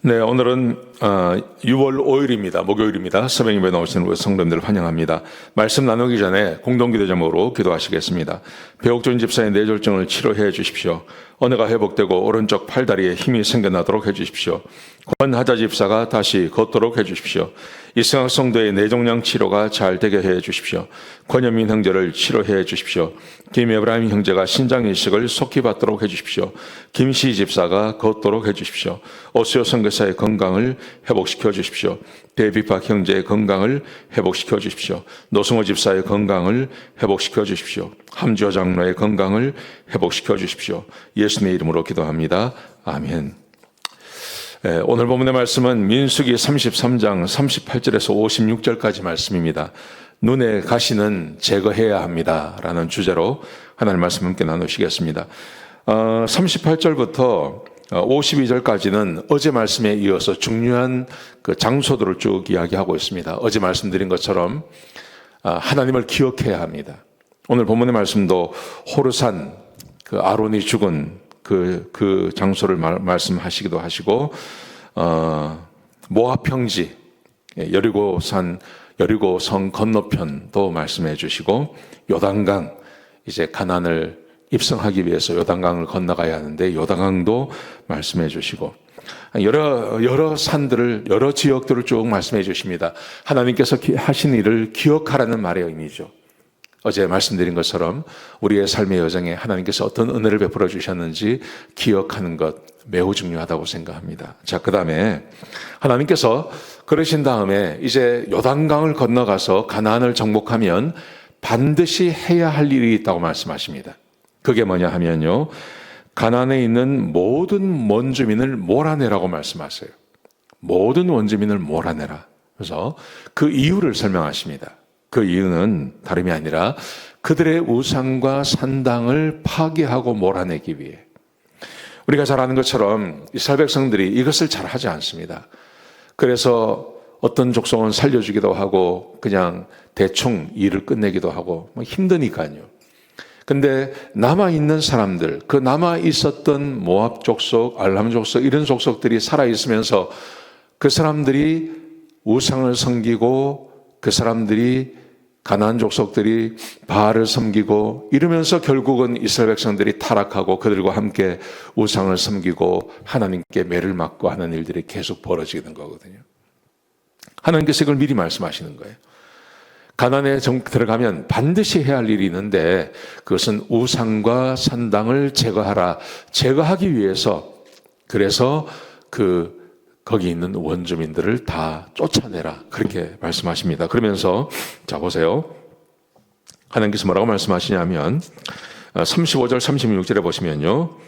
네, 오늘은 6월 5일입니다. 목요일입니다. 새벽 예배 나오시는 우리 성도님들 환영합니다. 말씀 나누기 전에 공동기도 제목으로 기도하시겠습니다. 배옥준 집사의 뇌졸중을 치료해 주십시오. 언어가 회복되고 오른쪽 팔다리에 힘이 생겨나도록 해주십시오. 권하자 집사가 다시 걷도록 해주십시오. 이승학 성도의 뇌종양 치료가 잘 되게 해 주십시오. 권현민 형제를 치료해 주십시오. 김에브라임 형제가 신장 이식을 속히 받도록 해주십시오. 김시 집사가 걷도록 해주십시오. 오수요 선교사의 건강을 회복시켜 주십시오. 대비박 형제의 건강을 회복시켜 주십시오. 노승호 집사의 건강을 회복시켜 주십시오. 함주호 장로의 건강을 회복시켜 주십시오. 예수님의 이름으로 기도합니다. 아멘. 오늘 본문의 말씀은 민수기 33장 38절에서 56절까지 말씀입니다. 눈의 가시는 제거해야 합니다 라는 주제로 하나님 말씀 함께 나누시겠습니다. 38절부터 52절까지는 어제 말씀에 이어서 중요한 그 장소들을 쭉 이야기하고 있습니다. 어제 말씀드린 것처럼 하나님을 기억해야 합니다. 오늘 본문의 말씀도 호르산, 그 아론이 죽은 그 장소를 말씀하시기도 하시고, 모압 평지, 여리고성 건너편도 말씀해 주시고, 요단강, 이제 가나안을 입성하기 위해서 요단강을 건너가야 하는데 요단강도 말씀해 주시고, 여러 산들을, 여러 지역들을 쭉 말씀해 주십니다. 하나님께서 하신 일을 기억하라는 말의 의미죠. 어제 말씀드린 것처럼 우리의 삶의 여정에 하나님께서 어떤 은혜를 베풀어 주셨는지 기억하는 것 매우 중요하다고 생각합니다. 자, 그 다음에 하나님께서 그러신 다음에 이제 요단강을 건너가서 가나안을 정복하면 반드시 해야 할 일이 있다고 말씀하십니다. 그게 뭐냐 하면요, 가나안에 있는 모든 원주민을 몰아내라고 말씀하세요. 모든 원주민을 몰아내라. 그래서 그 이유를 설명하십니다. 그 이유는 다름이 아니라 그들의 우상과 산당을 파괴하고 몰아내기 위해. 우리가 잘 아는 것처럼 이스라엘 백성들이 이것을 잘 하지 않습니다. 그래서 어떤 족속은 살려주기도 하고 그냥 대충 일을 끝내기도 하고 힘드니까요. 근데 남아있는 사람들, 그 남아있었던 모압 족속, 알람 족속, 이런 족속들이 살아있으면서 그 사람들이 우상을 섬기고 그 사람들이 가나안 족속들이 바알을 섬기고 이러면서 결국은 이스라엘 백성들이 타락하고 그들과 함께 우상을 섬기고 하나님께 매를 맞고 하는 일들이 계속 벌어지게 된 거거든요. 하나님께서 이걸 미리 말씀하시는 거예요. 가나안에 들어가면 반드시 해야 할 일이 있는데 그것은 우상과 산당을 제거하라. 제거하기 위해서 그래서 거기 있는 원주민들을 다 쫓아내라. 그렇게 말씀하십니다. 그러면서 자 보세요. 하나님께서 뭐라고 말씀하시냐면 35절 36절에 보시면요.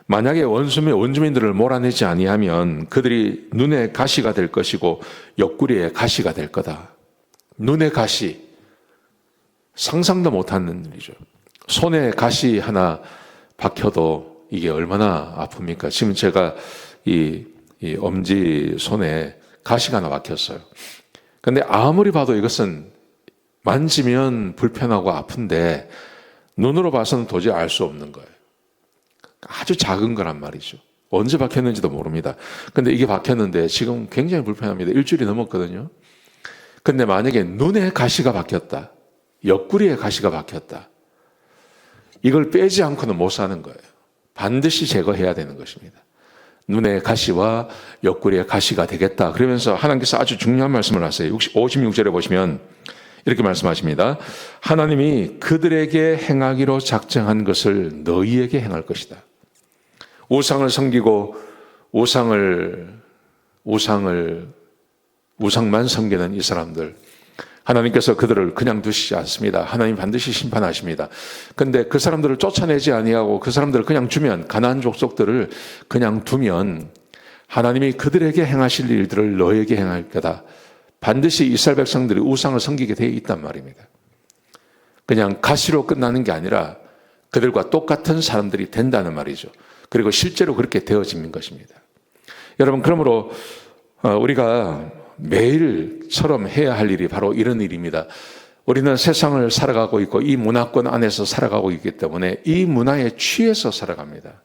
만약에 원주민들을 몰아내지 아니하면 그들이 눈의 가시가 될 것이고 옆구리의 가시가 될 거다. 눈의 가시. 상상도 못하는 일이죠. 손에 가시 하나 박혀도 이게 얼마나 아픕니까? 지금 제가 이 엄지 손에 가시가 하나 박혔어요. 근데 아무리 봐도 이것은 만지면 불편하고 아픈데 눈으로 봐서는 도저히 알 수 없는 거예요. 아주 작은 거란 말이죠. 언제 박혔는지도 모릅니다. 근데 이게 박혔는데 지금 굉장히 불편합니다. 일주일이 넘었거든요. 근데 만약에 눈에 가시가 박혔다. 옆구리에 가시가 박혔다. 이걸 빼지 않고는 못 사는 거예요. 반드시 제거해야 되는 것입니다. 눈의 가시와 옆구리의 가시가 되겠다. 그러면서 하나님께서 아주 중요한 말씀을 하세요. 56절에 보시면 이렇게 말씀하십니다. 하나님이 그들에게 행하기로 작정한 것을 너희에게 행할 것이다. 우상을 섬기고 우상만 섬기는 이 사람들, 하나님께서 그들을 그냥 두시지 않습니다. 하나님 반드시 심판하십니다. 근데 그 사람들을 쫓아내지 아니하고 그 사람들을 그냥 주면, 가나안 족속들을 그냥 두면 하나님이 그들에게 행하실 일들을 너에게 행할 거다. 반드시 이스라엘 백성들이 우상을 섬기게 되어 있단 말입니다. 그냥 가시로 끝나는 게 아니라 그들과 똑같은 사람들이 된다는 말이죠. 그리고 실제로 그렇게 되어지는 것입니다. 여러분, 그러므로 우리가 매일처럼 해야 할 일이 바로 이런 일입니다. 우리는 세상을 살아가고 있고 이 문화권 안에서 살아가고 있기 때문에 이 문화에 취해서 살아갑니다.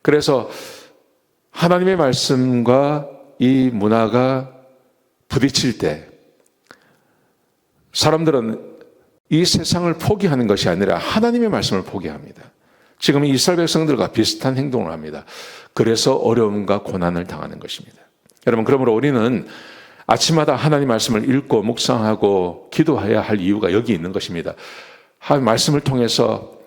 그래서 하나님의 말씀과 이 문화가 부딪힐 때 사람들은 이 세상을 포기하는 것이 아니라 하나님의 말씀을 포기합니다. 지금 이스라엘 백성들과 비슷한 행동을 합니다. 그래서 어려움과 고난을 당하는 것입니다. 여러분, 그러므로 우리는 아침마다 하나님 말씀을 읽고 묵상하고 기도해야 할 이유가 여기 있는 것입니다. 말씀을 통해서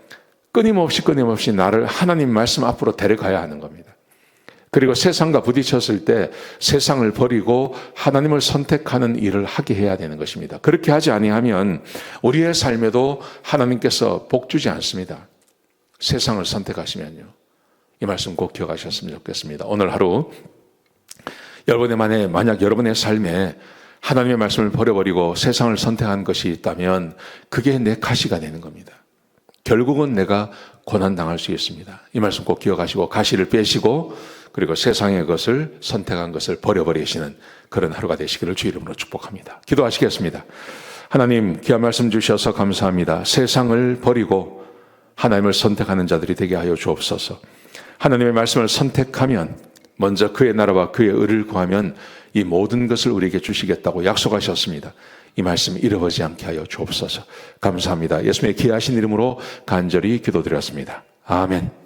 끊임없이 나를 하나님 말씀 앞으로 데려가야 하는 겁니다. 그리고 세상과 부딪혔을 때 세상을 버리고 하나님을 선택하는 일을 하게 해야 되는 것입니다. 그렇게 하지 아니하면 우리의 삶에도 하나님께서 복 주지 않습니다. 세상을 선택하시면요. 이 말씀 꼭 기억하셨으면 좋겠습니다. 오늘 하루 만약 여러분의 삶에 하나님의 말씀을 버려버리고 세상을 선택한 것이 있다면 그게 내 가시가 되는 겁니다. 결국은 내가 고난당할 수 있습니다. 이 말씀 꼭 기억하시고 가시를 빼시고 그리고 세상의 것을 선택한 것을 버려버리시는 그런 하루가 되시기를 주 이름으로 축복합니다. 기도하시겠습니다. 하나님, 귀한 말씀 주셔서 감사합니다. 세상을 버리고 하나님을 선택하는 자들이 되게 하여 주옵소서. 하나님의 말씀을 선택하면 먼저 그의 나라와 그의 의를 구하면 이 모든 것을 우리에게 주시겠다고 약속하셨습니다. 이 말씀 잃어버리지 않게 하여 주옵소서. 감사합니다. 예수님의 귀하신 이름으로 간절히 기도드렸습니다. 아멘.